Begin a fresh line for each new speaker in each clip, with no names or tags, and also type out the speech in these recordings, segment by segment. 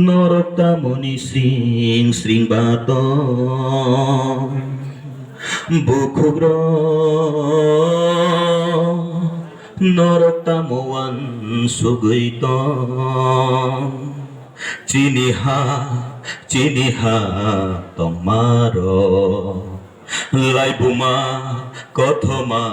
নরতামনি শ্রিং শ্রিং বাত বুকুগ্র নরতামওয়ান সুগৈত চিনিহা চিনিহা তোমার লাইবুমা কথমা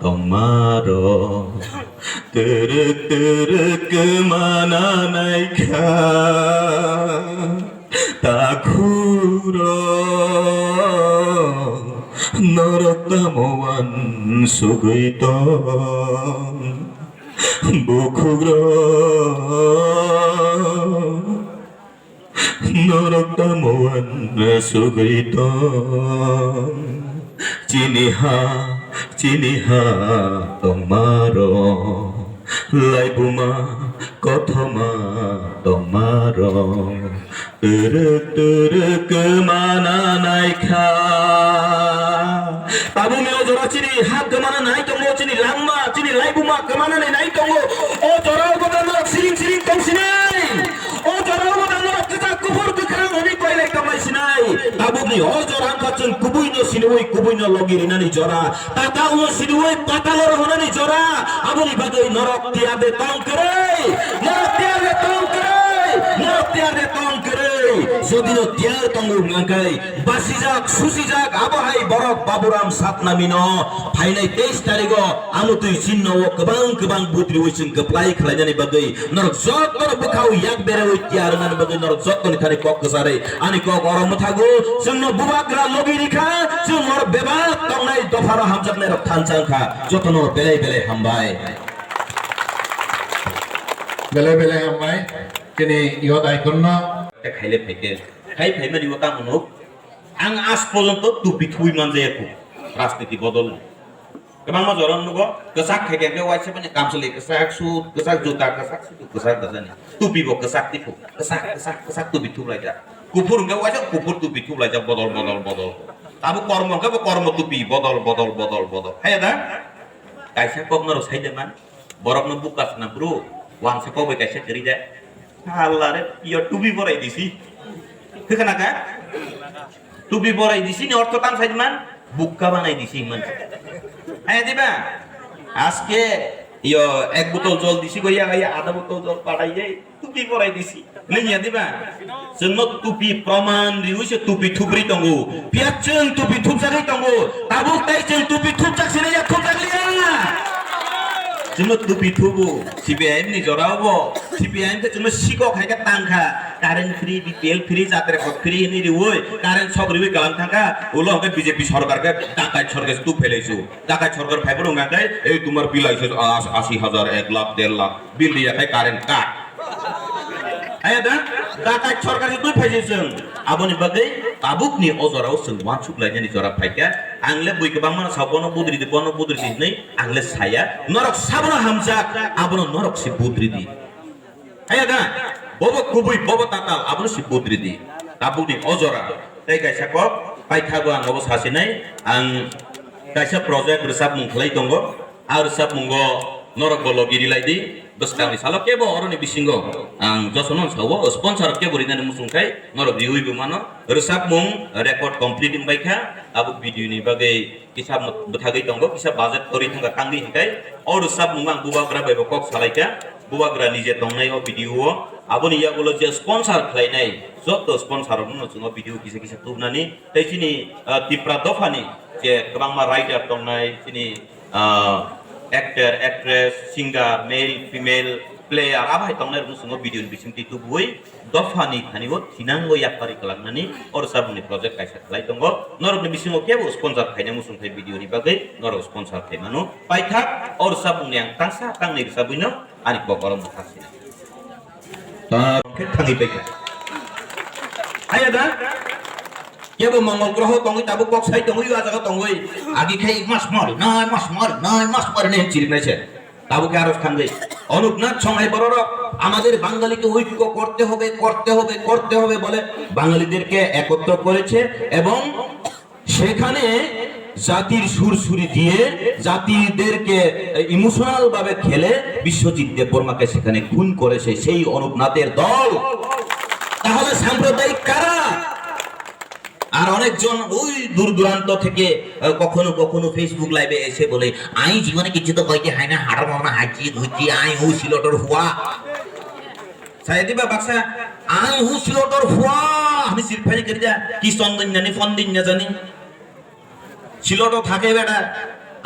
তোমার তেরে মানা নাই খা তাখুর নরতমওয়ান সুগৈত বুকুগ্র নরতমওয়ান সুগৈত চিনিহা চিনিহা তোমার লাইবুমা কথমা তোমার মানা নাই খা বাবু মেও জরা চিনি হাত কমানা নাই তঙ্গ চিনি লাম্মা চিনি লাইবুমা কমানা নাই তঙ্গ ও জরাও গোদান সিরিং সিরিং কমসিনাই ও জরাও গোদান রক্তটা কুফর দুখান হবি কইলে কমাইছিনাই বাবু নি ও জরা কাচন কুবুইনো সিনুই কুবুইনো লগিরিনানি জরা তাতা ও সিনুই পাতালর হনানি জরা আবুনি বাগৈ নরক তিয়াদে তং করে নরক তিয়াদে তং করে নরক তিয়াদে তং করে যদিও তিয়ার তঙ্গু নাকাই বাসি যাক সুসি যাক আবহাই বরক বাবুরাম সাতনামিন ফাইনাই 23 তারিখ আমু তুই চিহ্ন ও কবাং বুদ্রি হইছিন কপ্লাই খালাইনানি বাগৈ নরক যতন বখাও ইয়াক বেরে হই তিয়ার নানি বাগৈ নরক যতন খানি কক সারে আনি কক অরম থাগো जोंनो बुबाग्रा लगिरिखा जों नर बेबा तंनाय दफारा हामजाबनाय रक थानचांखा जतन बेले बेले हामबाय
बेले बेले हामबाय किनि इयो दायखौन
खाइले फैके खाइ फैमानि वता मुनुक आं आज पर्यन्त टुपि थुइ मानजायाखै राजनीति बदल गोबां माजरन नुगो गसाक खाइके वाइसे पनि कामसले गसाक सुट गसाक जुता गसाक सुट गसाक गजानि टुपि बो गसाक तिफु गसाक गसाक गसाक टुपि थुलायजा कुफुर enggak wajah kufur tupi tu belajar bodol tabu kormo enggak kormo tupi bodol hai ada kaisa kok naruh saya deman borok nu buka sana bro wang seko be kaisa kerja halare iyo tupi borai disi kekana ka tupi borai disi ni orto tan saya deman buka banai disi man hai diba aske iyo ek botol jol disi goya gaya ada botol jol padai jai tupi borai disi nanya diba जोंनो टुपि प्रमाण रिउसे टुपि थुब्रि दंगो पियाचों टुपि थुबजाखै दंगो Tabuk ताइचों टुपि थुबजाखै या थुबजाखलिया जोंनो टुपि थुबो सिबिआइएम नि जरावबो सिबिआइएम ते जोंनो सिको खायगा तांखा current free BPL free जात्रे खत free नि रिवै कारेन्ट सब रिवै गालां थांखा उलो के बीजेपी सरकार के टाकाय सरकार तु फेलाइसु टाकाय सरकार फाइबर उंगाकै ए तुमार बिल आइसो 80,000 1 लाख 1.5 लाख बिल दियाखै कारेन्ट काट आया दा दाकाय सरकार itu फाइजेसों आबोनि बागै आबुकनि अजराव जों वानसुक लायनानि जरा फाइका आंले बय गोबां मान साबनो बुद्रि नै आंले साया नरक साबनो हामजाक आबनो नरक सि बुद्रि दि आया दा बबो कुबुइ बबो ताताल आबनो सि बुद्रि दि आबुकनि अजरा तै गायसा क फाइखाबो आं अबो सासिनाय आं गायसा प्रजेक्ट रिसाब मुंखलाय दंगो आरो साब मुंगो नरक बलगिरि लायदि बस्तांनि सालो केबो अरनि बिसिंगो आं जसनो सावो स्पन्सर केबो रिनानि मुसुंखाय नरक रिउइबो मानो रिसाब मुं रेकर्ड कमप्लीट इन बायखा आबु भिडिअनि बागै किसाब बथागै दंगो किसाब बाजेट करि थांगा कांगि हिकाय और रिसाब मुं आं बुबाग्रा बायबो कक सालायका बुबाग्रा निजे दंनाय ओ भिडिअ आबुनि यागुलो जे स्पन्सर खालायनाय जत स्पन्सर मुं जों भिडिअ किसे किसे तुबनानि तैसिनि तिप्रा दफानि जे गोबां मा राइटार दंनाय सिनि एक्टर एक्ट्रेस सिंगार मेल फीमेल प्लेयर आबाय तंनाय रुसुङो भिडिअ बिसिंति तुबुय दफानि खानिबो थिनांगो यापारि खालामनानै और साबुनि प्रजेक्ट कायसा खालाय दंगो नरकनि बिसिङो केबो स्पन्सर खायनाय मुसुंथाय भिडिअनि बागै नरक स्पन्सर खायमानो पाइथा और साबुनि आं तांसा तांनै साबुनो आनि गरम थासि थाङै पाइथा आया केबो मंगल ग्रह तंगै ताबो कक साइ तंगै आ जागा तंगै आगि खाइ मास मार ने चिरिनायছে ताबो के आरज थांगै অনুপনাথ সংহাই বড়র আমাদের বাঙালিকে ঐক্য করতে হবে বলে বাঙালিদেরকে একত্র করেছে এবং সেখানে জাতির সুরসুরি দিয়ে জাতিদেরকে ইমোশনাল ভাবে খেলে বিশ্বজিৎ দেববর্মাকে সেখানে খুন করেছে সেই অনুপ নাথের দল। তাহলে সাম্প্রদায়িক কারা? আর অনেকজন ওই দূর দূরান্ত থেকে কখনো কখনো ফেসবুক লাইভে এসে বলে আই জীবনে কিছু তো কইতে হয় না, হাড় মামা হাঁচি ধুচি আই হু সিলটর হুয়া সাইদিবা বাক্সা আই হু সিলটর হুয়া আমি সিরফানি করি যা কি চন্দন জানি ফন্দিন না জানি সিলট থাকে বেটা।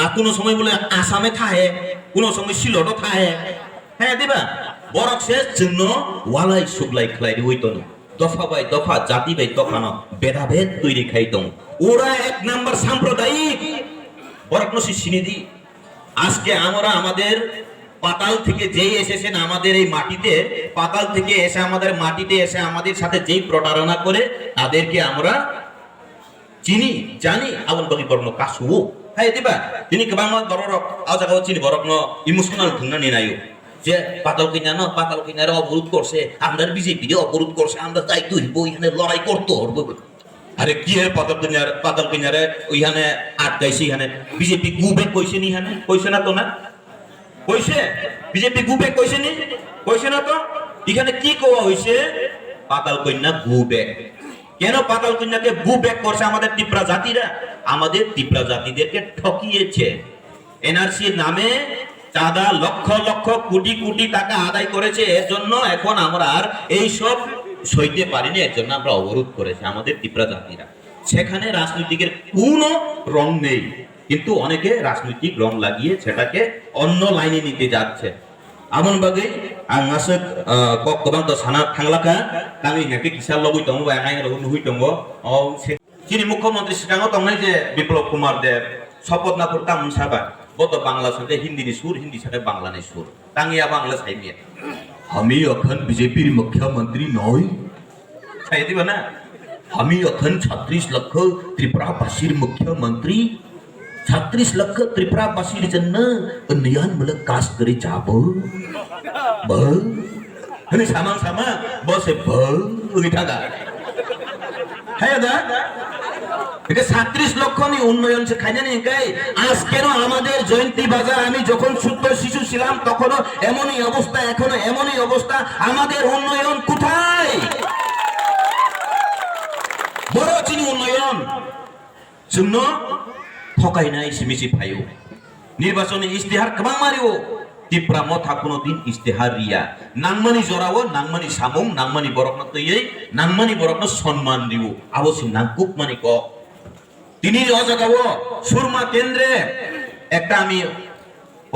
আর কোনো সময় বলে আসামে থাকে, কোনো সময় সিলট থাকে। হ্যাঁ দিবা বরক শেষ জন্য ওয়ালাই সুবলাই খেলাই হইতো না, দফা বাই দফা জাতি বাই দফানো ভেদাভেদ তৈরি খাইতাম। ওরা এক নাম্বার সাম্প্রদায়িক বরক নসি সিনিদি। আজকে আমরা আমাদের পাতাল থেকে যেই এসেছেন আমাদের এই মাটিতে, পাতাল থেকে এসে আমাদের মাটিতে এসে আমাদের সাথে যেই প্রতারণা করে তাদেরকে আমরা চিনি জানি আবন বগি বর্ণ কাসু। হ্যাঁ দিবা তিনি কেবল বড় আজাগাও চিনি বরক ন ইমোশনাল ধুনা নিনায়ু যে পাতাল কিনারে অবরোধ করছে, আমরা বিজেপি অবরোধ করছে, আমরা তাই তুই এখানে লড়াই করতো। আরে কি এর পাতাল কিনারে ওইখানে আটকাইছে, এখানে বিজেপি গুবে কইছে নি, এখানে কইছে না তো না কইছে বিজেপি গুবে কইছে নি, কইছে না তো। এখানে কি কোয়া হইছে পাতাল কন্যা গুবে। কেন পাতাল কন্যাকে গুবে করছে? আমাদের টিপরা জাতিরা আমাদের টিপরা জাতিদেরকে ঠকিয়েছে। এনআরসির নামে চাঁদা লক্ষ লক্ষ কোটি কোটি টাকা আদায় করেছে। এর জন্য এখন আমরা আর এইসব সইতে পারিনি, এর জন্য আমরা অবরোধ করেছি আমাদের ত্রিপুরা জাতিরা। সেখানে রাজনৈতিকের কোনো রং নেই, কিন্তু অনেকে রাজনৈতিক রং লাগিয়ে সেটাকে অন্য লাইনে নিতে যাচ্ছে। আমন বাগে ang asuk kobang to sana thanglaka kami ngake kisah lobui tongo ba ngai ro hui tongo o chini মুখ্যমন্ত্রী সিটাঙ্গ তংনাই যে বিপ্লব কুমার দেব শপথ না করতাম সাবা বতো বাংলা সাথে হিন্দি নি সুর, হিন্দি সাথে বাংলা নি সুর টাঙ্গিয়া বাংলা সাইমিয়া আমি এখন বিজেপির মুখ্যমন্ত্রী নই সাইদি বানা আমি এখন 36 লক্ষ ত্রিপুরাবাসীর মুখ্যমন্ত্রী। 36 লক্ষ ত্রিপুরাবাসীর জন্য উন্নয়নমূলক কাজ করে যাব। বল hani sama-sama বসে বল উঠাগা হ্যাঁ দা এটা 36 লক্ষ নি উন্নয়ন সে খাই জানি গাই। আজ কেন আমাদের জয়ন্তী বাজার আমি যখন ছোট্ট শিশু ছিলাম তখনও এমনই অবস্থা, এখনো এমনই অবস্থা। আমাদের উন্নয়ন কোথায়? বড় চিনি উন্নয়ন জন্য ঠকাই নাই সিমিসি ফাইও নির্বাচনী ইস্তেহার কেমন মারিও টিপ্রা মথা কোনদিন ইস্তেহার রিয়া নাংমানি জরাও নাংমানি সামং নাংমানি বরকনা তৈই নাংমানি বরকনা সম্মান দিও আবশ্যক নাংকুক মানি ক তিনি অজাগাও সুরমা কেন্দ্রে একটা আমি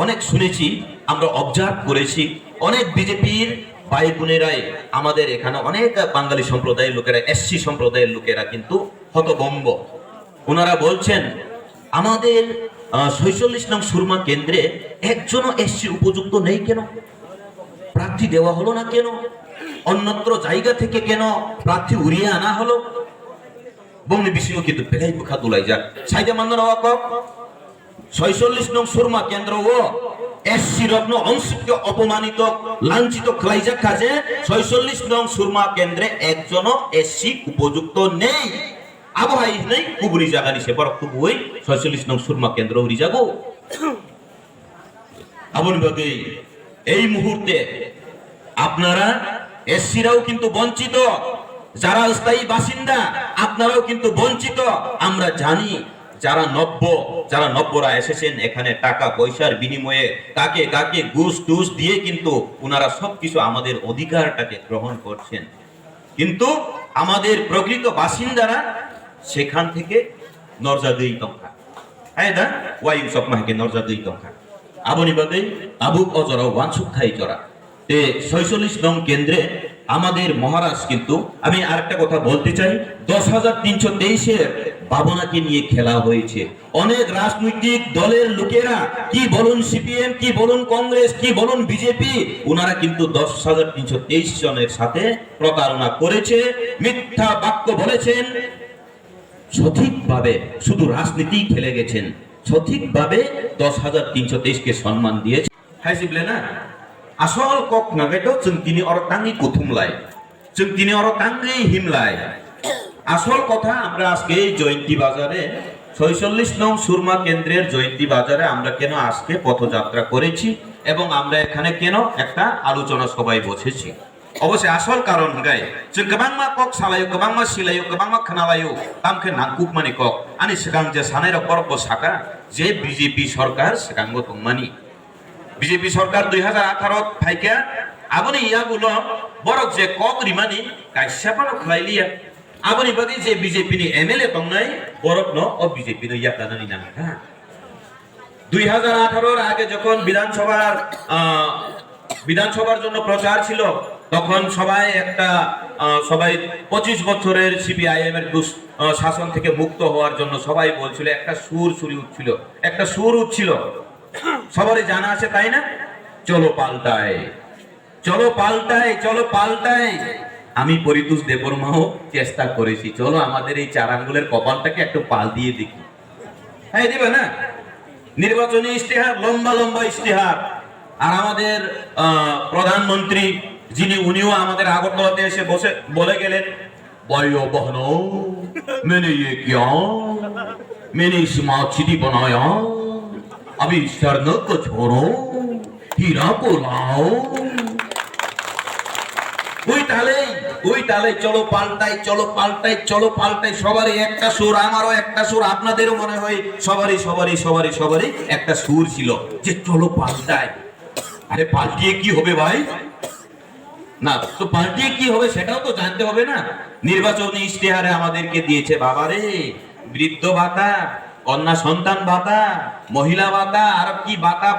অনেক শুনেছি, আমরা অবজার্ভ করেছি অনেক বিজেপির ভাই বোনেরাই আমাদের এখানে অনেক বাঙালি সম্প্রদায়ের লোকেরা এসসি সম্প্রদায়ের লোকেরা কিন্তু হতভম্ব। ওনারা বলছেন আমাদের 46 নং সুরমা কেন্দ্রে একজনও এসসি উপযুক্ত নেই কেন? প্রার্থী দেওয়া হলো না কেন? অন্যত্র জায়গা থেকে কেন প্রার্থী উড়িয়ে আনা হলো? বংনি বিষয় কিন্তু বেলাই মুখা তুলাই যাক সাইদা মান্দার ওয়াকক 46 নং সুরমা কেন্দ্র ও এসসি রত্ন অংশকে অপমানিত লাঞ্ছিত খাইজাক কাজে 46 নং সুরমা কেন্দ্রে একজনও এসসি উপযুক্ত নেই। আবহাই নেই কুবুরি জায়গা নিছে বরক বই 46 নং সুরমা কেন্দ্র উড়ি যাব। আপন ভাবে এই মুহূর্তে আপনারা এসসিরাও কিন্তু বঞ্চিত, যারা স্থায়ী বাসিন্দা আপনারাও কিন্তু বঞ্চিত। আমরা জানি যারা নব্যরা এসেছেন এখানে টাকা পয়সার বিনিময়ে কাকে কাকে ঘুষ টুস দিয়ে কিন্তু ওনারা সবকিছু আমাদের অধিকারটাকে গ্রহণ করছেন, কিন্তু আমাদের প্রকৃত বাসিন্দারা সেখান থেকে নরজাদুই টঙ্কা হ্যাঁ দা ওয়াই সব মাকে নরজাদুই টঙ্কা আবনি বাদে আবুক অজরা ওয়ানসুক খাই জরা তে 46 নং কেন্দ্রে আমাদের মহারাজ কিন্তু আমি আরেকটা কথা বলতে চাই 10,323 এর ভাবনাকে নিয়ে খেলা হয়েছে। অনেক রাজনৈতিক দলের লোকেরা কি বলুন সিপিএম কি বলুন কংগ্রেস কি বলুন বিজেপি ওনারা কিন্তু 10,323 জনের সাথে প্রতারণা করেছে, মিথ্যা বাক্য বলেছেন, সঠিকভাবে শুধু রাজনীতি খেলে গেছেন, সঠিকভাবে 10,323 কে সম্মান দিয়েছে। হ্যাঁ সিবলে না আসল কক নাগেটো जों दिनै अर तांगि कुथुमलाय जों दिनै अर तांगि हिमलाय। আসল কথা আমরা আজকে জয়ন্তী বাজারে 46 নং সুরমা কেন্দ্রের জয়ন্তী বাজারে আমরা কেন আজকে পথযাত্রা করেছি এবং আমরা এখানে কেন একটা আলোচনা সভায় বসেছি। অবশ্যই আসল কারণ গাই যে গোबांमा কক সালায়ো गोबांमा सिलायो गोबांमा खोनालायो तामखे नांकुक माने কক आनि सिगां जे सानायरा बरफ साका जे বিজেপি সরকার सिगांगो दंमानि বিজেপি সরকার 2018 ফাইকা আবনি ইয়াগুলো বরক যে কক রিমানি কাইসাপানো খাইলিয়া আবনি বাদি যে বিজেপি নি এমএলএ দংনাই বরক ন ও বিজেপি নি ইয়াকানানি নাকা 2018 এর আগে যখন বিধানসভার জন্য প্রচার ছিল তখন সবাই 25 বছরের সিপিআইএম এর শাসন থেকে মুক্ত হওয়ার জন্য সবাই বলছিল একটা সুর উঠছিল সবারই জানা আছে তাই না চলো পাল্টাই আমি পরিতোষ দেববর্মাও চেষ্টা করেছি চলো আমাদের এই চার আঙ্গুলের কপালটাকে একটু পাল্টিয়ে দেখি হ্যাঁ দিবে না নির্বাচনী ইশতেহার লম্বা ইশতেহার আর আমাদের প্রধানমন্ত্রী যিনি উনিও আমাদের আগরতলাতে এসে বসে বলে গেলেন বয়ো বহনো मैंने ये किया मैंने स्मार्ट सिटी बनाया अभी शरण को छोड़ो हीरा को लाओ ওই তালে চলো পাল্টাই সবারই একটা সুর আমারও একটা সুর আপনাদেরও মনে হয় সবারই একটা সুর ছিল যে চলো পাল্টাই আরে পাল্টিয়ে কি হবে ভাই না তো পাল্টিয়ে কি হবে সেটাও তো জানতে হবে না নির্বাচনী ইশতেহারে আমাদেরকে দিয়েছে বাবারে বৃদ্ধ ভাতা কন্যা সন্তান ভাতা মহিলা ভাতা আর কি ভাতা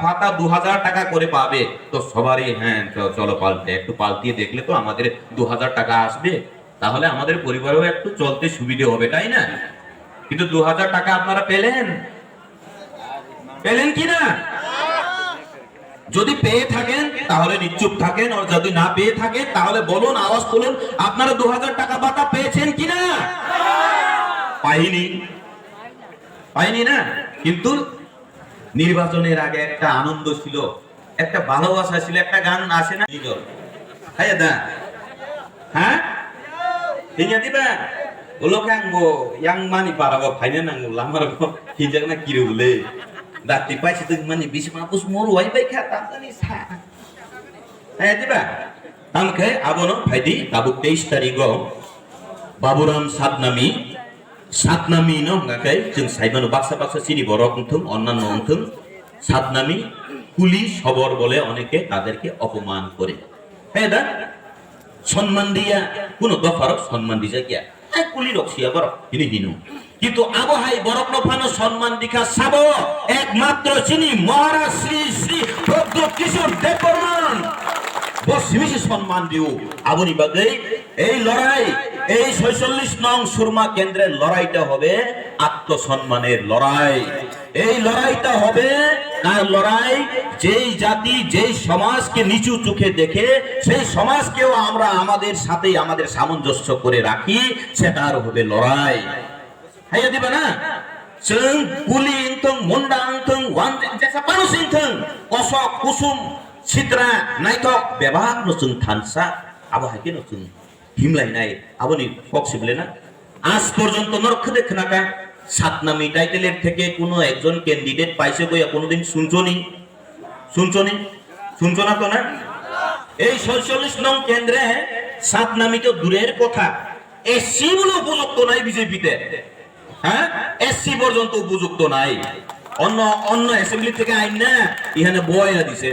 2000 টাকা করে পাবে তো সবারই হ্যাঁ চলো একটু পাল্টিয়ে দেখলে তো আমাদের 2000 টাকা আসবে তাহলে আমাদের পরিবারেও একটু চলতে সুবিধে হবে তাই না কিন্তু 2000 টাকা আপনারা পেলেন কি না যদি পেয়ে থাকেন তাহলে নিশ্চুপ থাকেন আর যদি না পেয়ে থাকেন তাহলে বলুন আওয়াজ তুলুন আপনারা 2000 টাকা ভাতা পেয়েছেন কিনা পাইনি না কিন্তু নির্বাচনের আগে একটা আনন্দ ছিল একটা ভালোবাসা ছিল একটা গান আসে না হ্যাঁ দিবা ওলোকে আংবো yang mani parago ফাইনে নাঙ্গো লামার হিজাক না কিরে বলে দাতি পাইছে তুই মানে 20 মরু আই বাই খাতা জানি সা দিবা তামকে আবনো ফাইদি তাবু 23 তারিখ বাবুরাম সাতনামি no ngakai जों সাইবানো বাক্সা চিনি বড় অন্থম অন্যান্য অন্থম সাতনামি কুলি সবর বলে অনেকে তাদেরকে অপমান করে দা সম্মান দিয়া কোন দফার সম্মান দিছে কিয়া কুলি রক্ষিয়া বড় তিনি হিনু কিন্তু আবহাই বরক নফানো সম্মান দিখা সাব একমাত্র চিনি মহারাজ শ্রী প্রদ্যোৎ কিশোর দেববর্মন বসমিশি সম্মান দিও আবনি বাগৈ এই লড়াই এই 46 নং সুরমা কেন্দ্রের লড়াইটা হবে আত্মসম্মানের লড়াই এই লড়াইটা হবে কার লড়াই যেই জাতি যেই সমাজকে নিচু চোখে দেখে সেই সমাজকেও আমরা আমাদের সাথে আমাদের সামঞ্জস্য করে রাখি সেটার হবে লড়াই হাইয়া দিবা না जों पुलि इंथों मुंडा इंथों वान जैसा पानुस इंथों कसक कुसुम सिद्रा नाइथक बेबाक नसुं थानसा आबो हाइके नसुं हिमलायनाय आबोनि फक्सिबले ना আজ পর্যন্ত নরখে দেখনাকা সাতনামি টাইটেলের থেকে কোনো একজন ক্যান্ডিডেট পাইছে কইয়া কোনোদিন শুনছো না তো না এই 46 নং কেন্দ্রে সাতনামি তো দূরের কথা এসসি বলে উপযুক্ত নাই বিজেপিতে হ্যাঁ এসসি পর্যন্ত উপযুক্ত নাই অন্য অ্যাসেম্বলি থেকে আইন না এখানে বয়া দিছে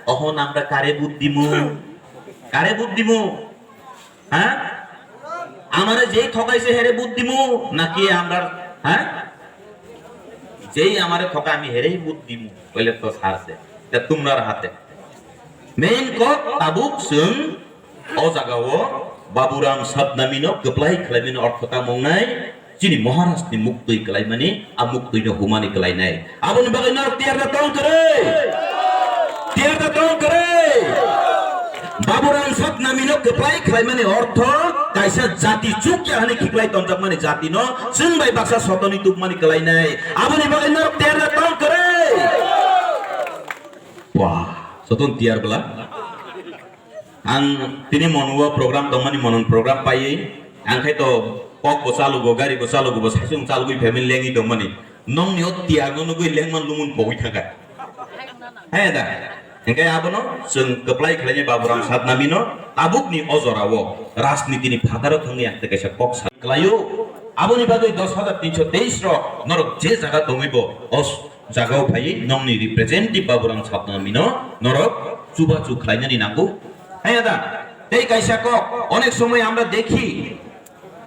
তখন আমরা কারে বুদ্ধিমু হ্যাঁ আমারে যেই ঠকাইছে হেরে বুদ্ধিমু নাকি আমরা হ্যাঁ যেই আমারে ঠকা আমি হেরেই বুদ্ধিমু কইলে তো ছাড়ছে তা তোমরার হাতে মেইন ক তাবুক जों ও জায়গাও বাবুরাম সাতনামিনো গপ্লাই খালামিনো অর্থতা মংনাই যিনি মহারাষ্ট্রনি মুক্তই কলাইমানি আর মুক্তইনো হুমানি কলাইনাই আবনি বাগাইনা তিয়ারটা তং করে বাবুরাম সাতনামিনো গপ্লাই খালাইমানি অর্থ কাইসা জাতি চুকিয়া হানি খিকলাই তঞ্জাক মানে জাতি ন जों বাই বাক্সা সতনি তুকমানি কলাইনাই আবনি বাগাইনা তিয়ারটা তং করে wah সতন তিয়ার বলা ang tini monua program tomani monon program pai angkai to kok bo salu go gari bo salu go bo saisung salu go family lengi dong mani nong ni tiang no go lengman lumun boi thaka hai da engkai abono sung keplai khalanya baburam satnamino abuk ni ozorawo rasniti ni phadaro thongi akte kaisa kok klayo aboni bagoi 10323 ro norok je jaga dongibo os jagao phai nong ni representative baburam satnamino norok chuba chu khlainani nangu hai da এই কাইসা cock অনেক সময় আমরা দেখি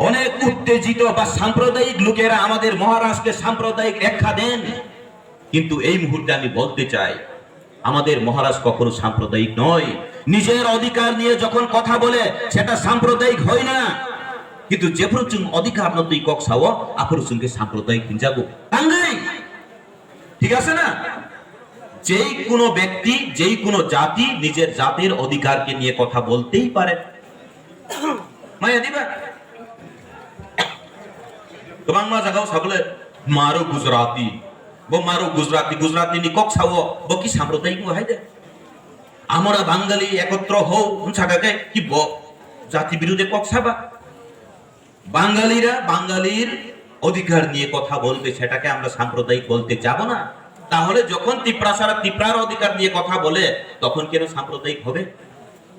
অনেক উত্তেজিত বা সাম্প্রদায়িক লোকেরা আমাদের মহারাষ্ট্রকে সাম্প্রদায়িক ব্যাখ্যা দেন কিন্তু এই মুহূর্তে আমি বলতে চাই আমাদের মহারাষ্ট্র কখনো সাম্প্রদায়িক নয় নিজের অধিকার নিয়ে যখন কথা বলে সেটা সাম্প্রদায়িক হয় না কিন্তু যে প্রচুর অধিকার নতুই কক সাও আপরুচুনকে সাম্প্রদায়িক হিনজাগো টাঙ্গাই ঠিক আছে না যেই কোনো ব্যক্তি যেই কোনো জাতি নিজের জাতির অধিকারকে নিয়ে কথা বলতেই পারে মায়া দিবা তো বাংলা জায়গাও সাবলে মারো গুজরাটি গুজরাটি নি কক সাও বো কি সাম্প্রদায়িক হাই দে আমরা বাঙালি একত্র হও ছাগাকে কি ব জাতি বিরুদ্ধে কক সাবা বাঙালিরা বাঙালির অধিকার নিয়ে কথা বলবে সেটাকে আমরা সাম্প্রদায়িক বলতে যাব না তাহলে যখন তিপ্রাসারা তিপ্রার অধিকার নিয়ে কথা বলে তখন কেন সাম্প্রদায়িক হবে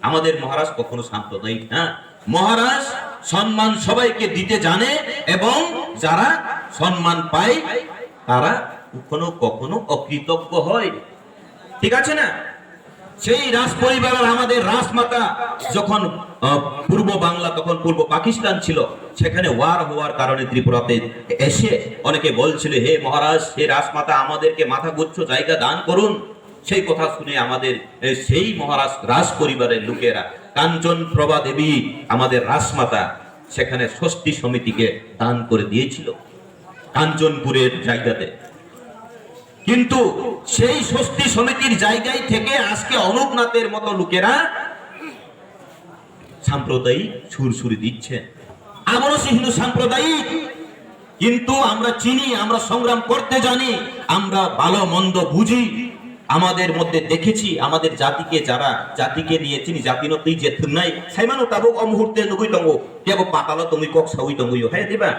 আমাদের মহারাজ কখনো সাম্প্রদায়িক না মহারাজ সম্মান সবাইকে দিতে জানে এবং যারা সম্মান পায় তারা কখনো কখনো অকৃতজ্ঞ হয় ঠিক আছে না সেই রাজ পরিবারের আমাদের রাজমাতা যখন পূর্ব বাংলা তখন পূর্ব পাকিস্তান ছিল সেখানে ওয়ার হওয়ার কারণে ত্রিপুরাতে এসে অনেকে বলছিল হে মহারাজ হে রাজমাতা আমাদেরকে মাথা গুচ্ছ জায়গা দান করুন সেই কথা শুনে আমাদের সেই মহারাজ রাজ পরিবারের লোকেরা কাঞ্চন প্রভা দেবী আমাদের রাজমাতা সেখানে ষষ্ঠী সমিতিকে দান করে দিয়েছিল কাঞ্চনপুরের জায়গাতে কিন্তু সেই ষষ্ঠী সমিতির জায়গায় থেকে আজকে অনুপনাথের মতো লোকেরা সাম্প্রদায়িক সুরসুরি দিচ্ছে আমরাও হিন্দু সাম্প্রদায়িক কিন্তু আমরা চিনি আমরা সংগ্রাম করতে জানি আমরা ভালো মন্দ বুঝি আমাদের মধ্যে দেখেছি আমাদের জাতিকে যারা জাতিকে নিয়ে চিনি জাতিনতেই যে নাই সাইমানো তাবক অমুহূর্তে নগুই দঙ্গ কেবল পাতালো তুমি কক সাউই দঙ্গই হ্যাঁ দিবা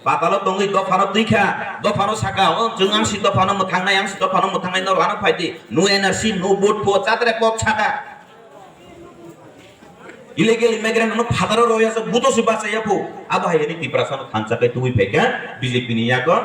পাতালো দঙ্গই দফানো দুইখা দফানো সাকা ও जों आं सि दफानो मोथांनाय आं सि दफानो मोथांनाय न रानो फाइदि नो एनआरसी नो बोट फो चातरे cock ছাকা illegal immigrant no फादारो Riaz बुतो सि बाचाया फो आबो हायनि तिप्रासानो थानसाकै तुइ फेका बीजेपी नि याको